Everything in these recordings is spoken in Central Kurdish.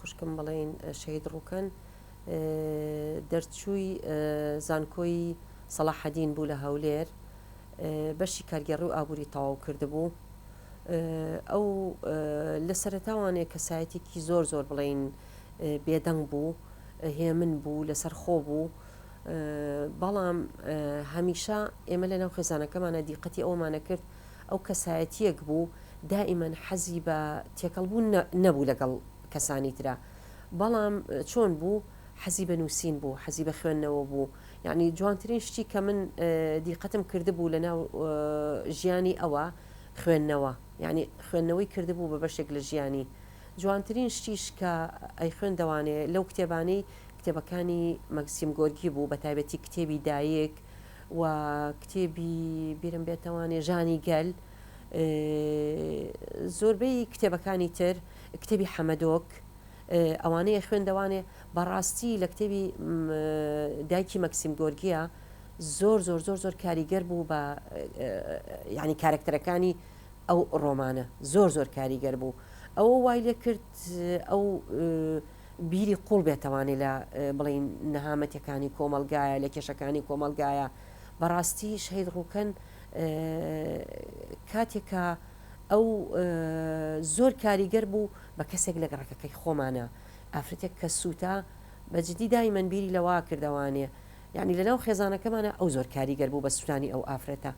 خوشکم بڵێن شەهید ڕووکەن دەرچووی زانکۆی سەلاحەدین بوو لە هەولێر بەشی کارگەڕی و ئابووری تەواو کردبوو ئەو لە سەرەتاوانێک کەسایەتێکی زۆر زۆر بڵێن بێدەنگ بوو هێمن بوو لەسەر خۆ بوو بەڵام هەمیشە ئێمە لە ناو خێزانەکەمانە دیقەتی ئەومانە کرد ئەو کەسایەتیەک بوو دائیمەن حەزی بە تێکەڵبوون نەبوو لەگەڵ کەسانی ترا بەڵام چۆن بوو حەزی بە نووسین بوو حەزی بە خوێندنەوە بوو یعنی جوانترین شتی کە من دیقەتم کردبوو لە ناو ژیانی ئەوە خوێندنەوە یعنی خوێندنەوەی کردبوو بە بەشێک لە ژیانی جوانترین شتیش کە ئەی خوێندەوانێ لەو کتێبانەی کتێبەکانی مەکسیم گۆرگی بوو بە تایبەتی کتێبی دایک و کتێبی بیرم بێتەوانێ ژانی گەل زۆربەی کتێبەکانی تر کتێبی حەمەدۆک ئەوانەیە خوێندەوانێ بەڕاستی لە کتێبی دایکی مەکسیم گۆرگیە زۆر زۆر زۆر زۆر کاریگەر بوو بە ینی کارکتەرەکانی ئەو ڕۆمانە زۆر زۆر کاریگەر بوو ئەوە وای لێ کرد ئەو بیری قوڵ بێتەوانێت لە بڵین نەهامەتەکانی کۆمەلگایە لە کێشەکانی کۆمەلگایە بەڕاستی شەهید ڕووکەن کاتێکە ئەو زۆر کاریگەر بوو بە کەسێک لە گەڕەکەکەی خۆمانە ئافرەتێک کە سووتە بەجددی دایمەن بیری لەوا کردوانێ یعنی لەناو خێزانەکەمانە ئەو زۆر کاریگەر بوو بە سووتانی ئەو ئافرەتە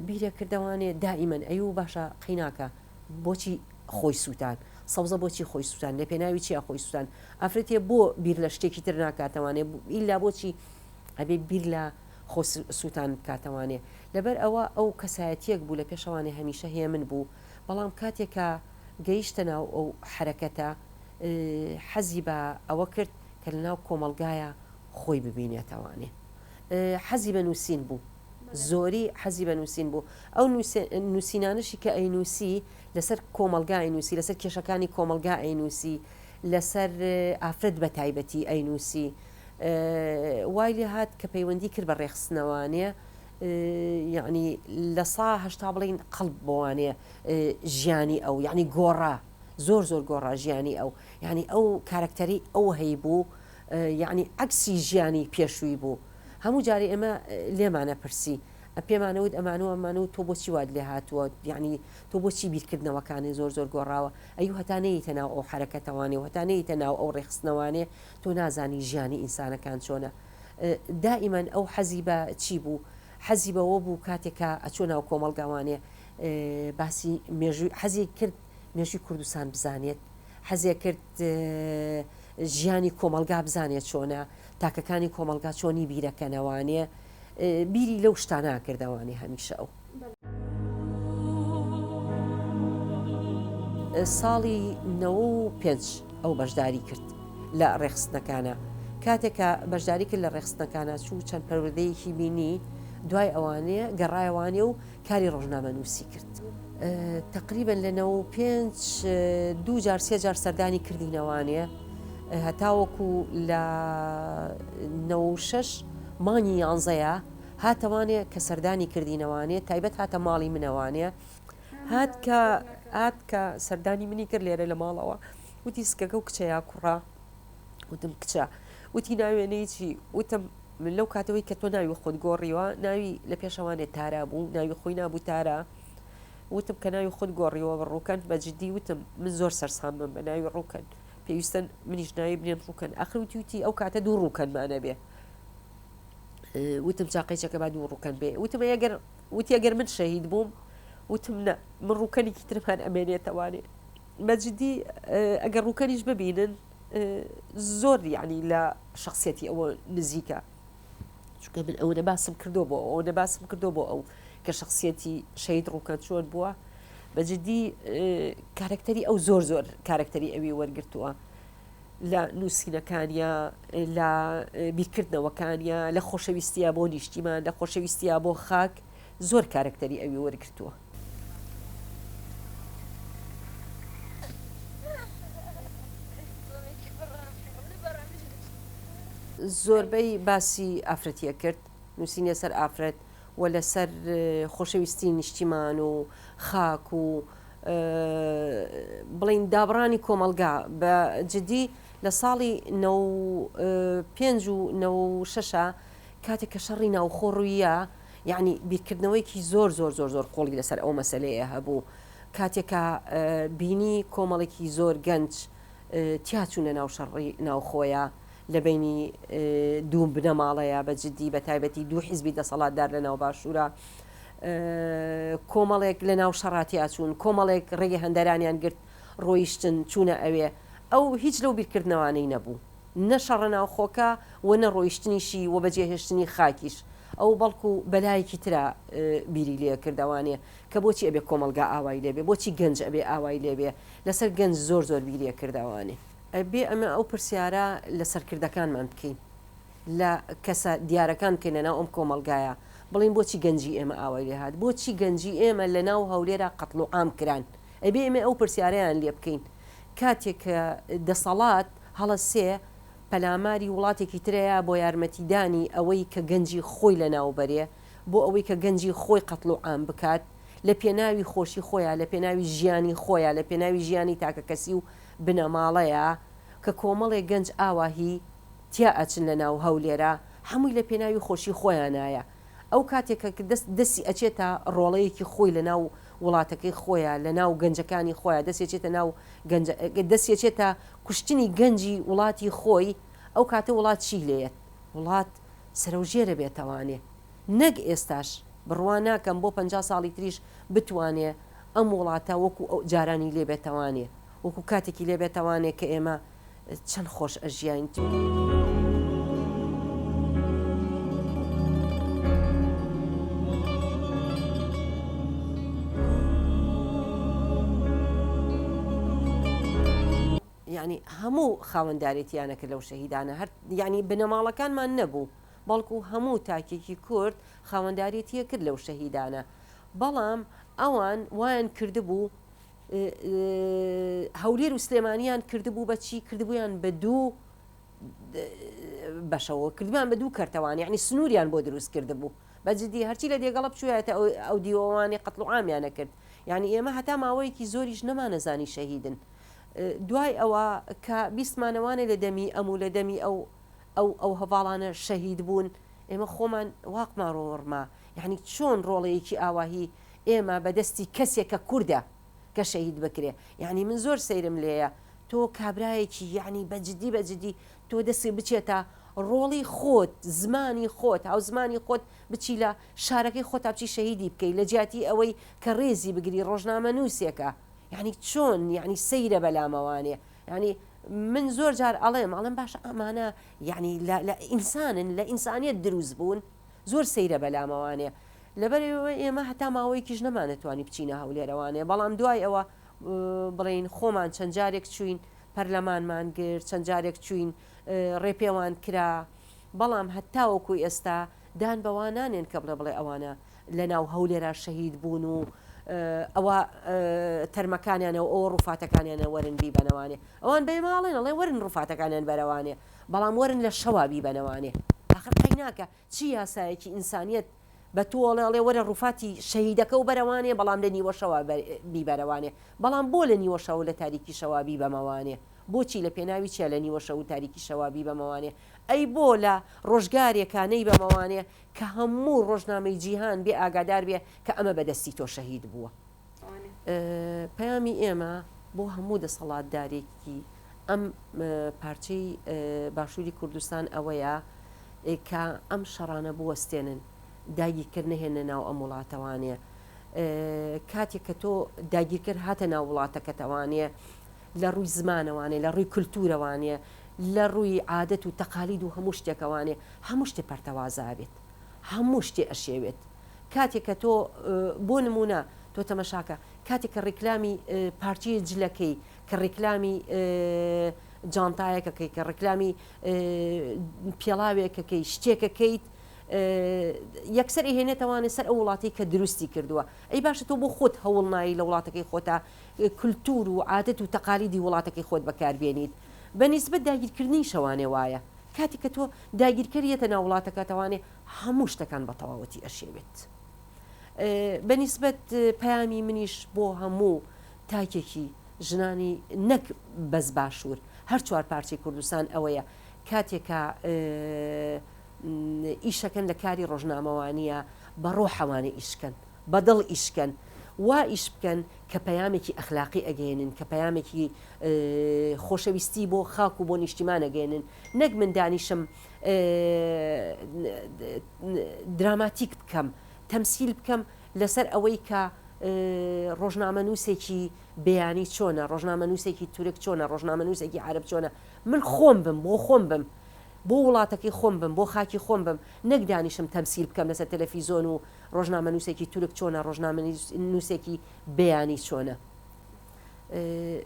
بیرە کردوانێ دائیمەن ئەیوو باشە قیناکە بۆچی خۆی سووتان سەوزە بۆچی خۆی سووتان لە پێناوی چیە خۆی سووتان ئافرەتێ بۆ بیر لە شتێکی تر ناکاتەوانێ ئیلا بۆچی ئەبێ بیر لە خۆ سووتان کاتەوانێ لەبەر ئەوە ئەو کەسایەتیەک بوو لە پێشەوانێ هەمیشە هێمن بوو بەڵام کاتێکە گەیشتە ناو ئەو حرەکەتە حەزی بە ئەوە کرد کە لە ناو کۆمەلگایە خۆی ببینێتەوانێ حەزی بە نووسین بوو زۆری حەزی بە نووسین بوو ئەو نووسینانشی کە ئەینووسی لەسەر کۆمەلگا ئەینووسی لەسەر کێشەکانی کۆمەلگا ئەینووسی لەسەر ئافرەت بە تایبەتی ئەینووسی وای لێ هات کە پەیوەندی کرد بە ڕێخستنەوانێ یعنی لە هەشتا بڵین قەڵب بۆوانێ ژیانی ئەو یعنی گۆڕا زۆر زۆر گۆڕا ژیانی ئەو یعنی ئەو کارکتەری ئەو هەی بوو یعنی عکسی ژیانی پێشووی بوو هەموو جارێ ئێمە لێمانە پرسی پێمانەوت ئەمانەوە تۆ بۆچی واد لێ هاتووە یعنی تۆ بۆچی بیرکردنەوەکانی زۆر زۆر گۆڕاوە ئەو هەتانەیەتە ناو ئەو حرەکەتەوانێ هەتانەیەتە ناو ئەو ڕێخستنەوانێ تۆ نازانی ژیانی ئینسانەکان چۆنە دائیمەن ئەو حەزی بە چی بوو حەزی بەوە بوو کاتێکە ئەچۆ ناو کۆمەلگاوانێ باسی حەزی کرد مێژوی کوردستان بزانێت حەزێ کرد ژیانی کۆمەلگا بزانێت چۆنە تاکەکانی کۆمەلگا چۆنی بیرەکەنەوانێ بیری لەو شتانە کردەوانی هەمیشە ئەو ساڵی 95 ئەو بەشداری کرد لە ڕێخستنەکانە کاتێکە بەشداری کرد لە ڕێخستنەکانە چوو چەند پەروەردەیەکی بینی دوای ئەوانەیە گەڕایەوانێ و کاری ڕۆژنامە نووسی کرد تقریبن لە 95 دوو جار سێ جار سەردانی کردینەوانێ هەتاوەکو لە 96 مانگی یانزەیە هاتەوانێ کە سەردانی کردینەوانێ تایبەت هاتە ماڵی منەوانێ هات کە سەردانی منی کرد لێرە لە ماڵەوە وتی سکەکە و کچەیە کوڕا وتم کچە وتی ناوێنەی چی وتم من لەو کاتەوەی کە تۆ ناوی خۆت گۆڕیوە ناوی لە پێشەوانێت تارا بوو ناوی خۆی نابوو تارە وتم کە ناوی خۆت گۆڕیەوە بە ڕووکەن بەجددی وتم من زۆر سەرسامم بە ناوی ڕووکەن پێویستن منیش ناوی بنێن ڕووکەن ئاخر وتی ئەو کاتە دوو ڕووکەنمانە بێ وتم چاقیچەکە با دوو ڕووکەن بێ وتم وتی ئەگەر من شەهید بووم وتم نە من ڕووکەنێکی ترمان ئەمێنێتەوانێ بەجددی ئەگەر ڕووکەنیش ببینن زۆر یعنی لە شخصیەتی ئەوە نزیکە چونکە من ئەوە نەباسم کردو بۆ ئەو نەباسم کردو بۆ ئەو کە شخصیەتی شەهید ڕووکەن چۆن بووە بەجددی کارکتەری ئەو زۆر زۆر کارکتەری ئەوی وەرگرتووە لە نووسینەکانیە لە بیرکردنەوەکانیە لە خۆشەویستیە بۆ نیشتیمان لە خۆشەویستیە بۆ خاک زۆر کارکتەری ئەوی وەرگرتووە زۆربەی باسی ئافرەتیە کرد نووسینە سەر ئافرەت و لەسەر خۆشەویستی نیشتیمان و خاک و بڵین دابڕانی کۆمەلگا بە جدی لە ساڵی 5 کاتێک کە شەڕی ناوخۆڕوویە یعنی بیرکردنەوەیکی زۆر زۆر زۆر زۆر قۆڵی لەسەر ئەو مەسلەیە هەبوو کاتێکە بینی کۆمەڵێکی زۆر گەنج تیاچوونە ناو شەڕی ناوخۆیە لە بینی دوو بنەماڵەیە بە جددی بە تایبەتی دوو حیزبی دەسەڵاتدار لە ناو باشوورە کۆمەڵێک لە ناو شەڕاتی ئاچوون کۆمەڵێک ڕێگە هەندەرانیان گرت ڕۆیشتن چوونە ئەوێ ئەو هیچ لەو بیرکردنەوانەی نەبوو نەشەڕە ناوخۆکە و نەڕۆیشتنیشی و بەجێهێشتنی خاکیش ئەو بەڵکو بەلایەکی ترا بیری لێ کردوانێ کە بۆچی ئەبێ کۆمەلگا ئاوای لێبێ بۆچی گەنج ئەبێ ئاوای لێبێ لەسەر گەنج زۆر زۆر بیریە کردوانێ ئەبێ ئەمە ئەو پرسیارە لە سەرکردەکانمان بکەین لە کەسە دیارەکان بکەین لە ناو ئەم کۆمەلگایە بڵین بۆچی گەنجی ئێمە ئاوای لێ هاات بۆچی گەنجی ئێمە لە ناو هەولێرە قەتڵ و عام کران ئەبێ ئێمە ئەو پرسیارەیان لێ بکەین کاتێک دەسەڵات هەڵە سێ پەلاماری وڵاتێکی ترەیە بۆ یارمەتیدانی ئەوەی کە گەنجی خۆی لە ناوبەرێ بۆ ئەوەی کە گەنجی خۆی قەتڵ و عام بکات لە پێناوی خۆشی خۆیان لە پێناوی ژیانی خۆیان لە پێناوی ژیانی تاکە کەسی و بنەماڵەیە کە کۆمەڵێک گەنج ئاواهی تیا ئەچن لە ناو هەولێرە هەمووی لە پێناوی خۆشی خۆیانایە ئەو کاتێکە دەستی ئەچێتە ڕۆڵەیەکی خۆی لە ناو وڵاتەکەی خۆیان لە ناو گەنجەکانی خۆیان دەستێتە ناو دەستێتە کوشتنی گەنجی وڵاتی خۆی ئەو کاتە وڵات چی لێت وڵات سەرۆژێرە بێتەوانێ نەک ئێستاش بڕوان ناکەم بۆ 50 ساڵی تریش بتوانێ ئەم وڵاتە وەکو ئەو جارانی لێبێتەوانێ وەکو کاتێکی لێبێتەوانێ کە ئێمە چەند خۆش ئەژیان. ینی هەموو خاوەنددارێتیانەکە لەو شەهیدانە هەر ینی بنەماڵەکانمان نەبوو بەڵکو هەموو تاکێکی کورد خاوەنددارێتیە کرد لەو شەهیدانە بەڵام ئەوان وایان کردبوو هەولێر و سلێمانیان کردبوو بەچی کردبوویان بە دوو بەشەوە کردمان بە دوو کەرتەوان یعنی سنووریان بۆ دروست کردبوو بەجددی هەرچی لە دێگەڵە بچوایەتە ئەو دیوەوانی قەتڵ و عامیانە کرد یعنی ئێمە هەتا ماوەیەکی زۆریش نەمانەزانی شەهیدن دوای ئەوە کە بیستمانەوانە لە دەمی ئەم و لە دەمی ئەو هەواڵانە شەهید بوون ئێمە خۆمان واقمان ڕۆڕما یعنی چۆن ڕۆڵەیەکی ئاواهی ئێمە بەدەستی کەسێکە کووردە کە شەهید بکرێ یعنی من زۆر سەیرم لێیە تۆ کابرایەکی یعنی بەجددی تۆ دەستی بچێتە ڕۆڵی خۆت زمانی خۆت هاو زمانی خۆت بچی لە شارەکەی خۆت بچی شەهیدی بکەیت لە جیاتی ئەوەی کە ڕێزی بگری ڕۆژنامە نووسێکە یعنی چۆن یعنی سەیرە بەلامەوانێ ینی من زۆر جار ئەڵێم باشە ئەمانە یعنی لە ئینسانن لە ئینسانیت دروست بوون زۆر سەیرە بەلامەوانێ لەبەرەوە ئێمە هەتا ماوەیەکیش نەمانەتوانی بچینە هەولێرەوانێ بەڵام دوای ئەوە بڵین خۆمان چەند جارێک چوین پەرلەمانمان گرت چەند جارێک چوین ڕێپێوان کرا بەڵام هەتاوەکوی ئێستا دان بەوانانێن کە بڵێ ئەوانە لە ناو هەولێرە شەهید بوون و ئەوە تەرمەکانیانەوە ئەو ڕووفاتەکانیانە وەرن بیبەنەوانێ ئەوان بێ ماڵێن ئەڵێ وەرن ڕووفاتەکانیان بەرەوانێ بەڵام وەرن لە شەوا بیبەنەوانێ آخر قەیناکە چی یاسایەکی ئینسانیت بە تۆڵێ ئەڵێ وەرە ڕووفاتی شەهیدەکە و بەرەوانێ بەڵام لە نیوە شەوا بیبەرەوانێ بەڵام بۆ لە نیوە شەو لە تاریکی شەوابی بەمەوانێ بۆچی لە پێناوی چیا لە نیوە شەو و تاریکی شەوابی بەمەوانێ ئەی بۆ لە ڕۆژگارێکانەی بەمەوانێ کە هەموو ڕۆژنامەی جیهان بێ ئاگادار بێ کە ئەمە بەدەستی تۆ شەهید بووە پەیامی ئێمە بۆ هەموو دەسەڵاتدارێکی ئەم پارچەی باشووری کوردستان ئەوەیە کە ئەم شەڕانە بوەستێنن داگیرکرد نهێنە ناو ئەم وڵاتەوانێ کاتێک کە تۆ داگیرکرد هاتە ناو وڵاتەکەتەوانێ لە ڕووی زمانەوانێ لە ڕووی کولتورەوانێ لە ڕووی عادەت و تەقالید و هەموو شتێکەوانێ هەموو شتێ پەرتەوازابێت هەموو شتێ ئەشێوێت کاتێک کە تۆ بۆ نمونە تۆ تەمەشاکە کاتێک کە ڕێکلامی پارچەی جلەکەی کە ڕێکلامی جانتایەکەکەی کە ڕێکلامی پێڵاوێکەکەی شتێکەکەیت یەکسەر هێنێتەوانێت سەر ئەو وڵاتی کە دروستی کردووە ئەی باشە تۆ بۆ خۆت هەوڵ نایی لە وڵاتەکەی خۆتا کولتور و عادەت و تەقالیدی وڵاتەکەی خۆت بەکاربێنیت بەنسبەت داگیرکردنی شەوانێ وایە کاتی کە تۆ داگیرکردیەتە ناو وڵاتەکەتەوانێ هەموو شتەکان بە تەواوەتی ئەشێوێت بەنسبەت پەیامی منیش بۆ هەموو تاکێکی ژنانی نەک بەس باشوور هەر چوار پارچەی کوردستان ئەوەیە کاتێکە ئیشەکەن لە کاری ڕۆژنامەوانیە بە ڕۆحەوانە ئیشکەن بەدڵ ئیشکەن وا ئیش بکەن کە پەیامێکی ئەخلاقی ئەگەێنن کە پەیامێکی خۆشەویستی بۆ خاک و بۆ نیشتیمان ئەگەێنن نەک من دانیشم دراماتیک بکەم تەمسیل بکەم لەسەر ئەوەی کە ڕۆژنامە نووسێکی بەیانی چۆنە ڕۆژنامە نووسێکی تورک چۆنە ڕۆژنامە نووسێکی عرب چۆنە من خۆم بم بۆ خۆم بم بۆ وڵاتەکەی خۆم بم بۆ خاکی خۆم بم نەکدانیشم تەمسیل بکەم لەسەر تەلەڤیزۆن و ڕۆژنامە نووسێکی تورک چۆنە ڕۆژنامە نووسێکی بەیانی چۆنە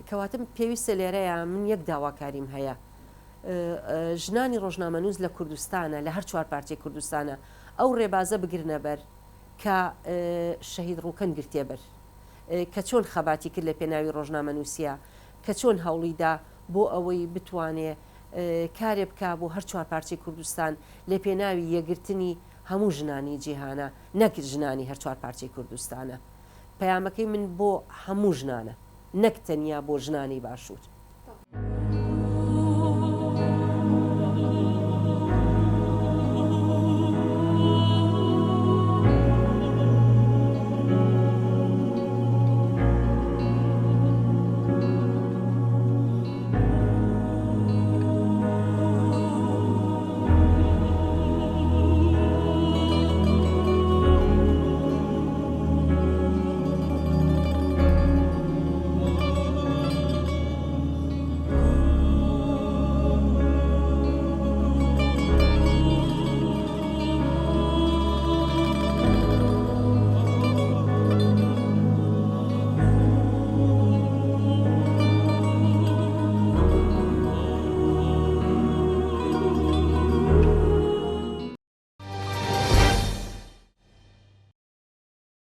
کەواتم پێویستە لێرەیە من یەک داواکاریم هەیە ژنانی ڕۆژنامە نووس لە کوردستانە لە هەر چوار پارچەی کوردستانە ئەو ڕێبازە بگرنە بەر کە شەهید ڕووکەن گرتێ بەر کە چۆن خەباتی کرد لە پێناوی ڕۆژنامە نووسیا کە چۆن هەوڵیدا بۆ ئەوەی بتوانێ کارێ بک بۆ هەر چوار پارچەی کوردستان لە پێناوی یەگرتنی هەموو ژنانی جیهانە نەک ژنانی هەر چوار پارچەی کوردستانە پەیامەکەی من بۆ هەموو ژنانە نەک تەنیا بۆ ژنانی باشوور.